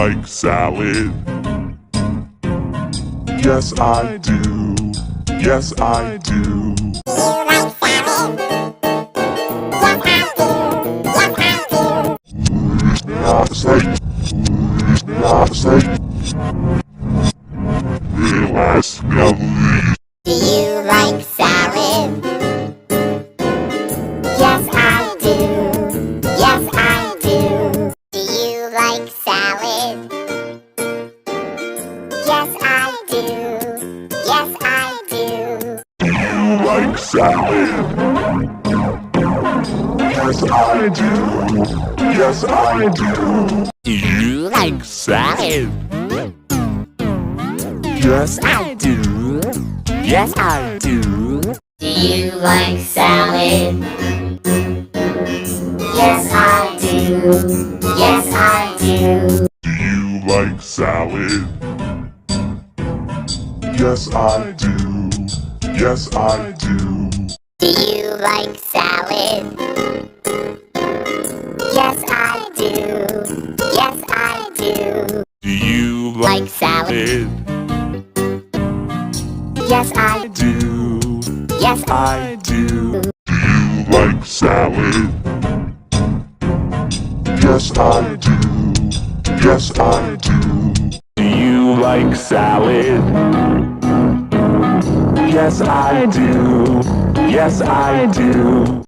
like salad? Yes, I do. Yes, I do. Relax, Melody. Do you like salad? Yes, I do. Yes, I do. Do you like salad? Yes, I do. Yes, I do. Do you like salad? Yes, I do. Yes, I do. Do you like salad? Yes, I do. Yes, I do. Do you like salad? Yes, I do. Yes, I do. Do you like salad? Yes, I do. Yes, I do. Do you like salad? Yes, I do. Yes, I do. Do you Like salad? Yes, I do? Yes, I do. Do you like salad? Yes, I do. Yes, I do. Do you like salad? Yes, I do. Yes, I do.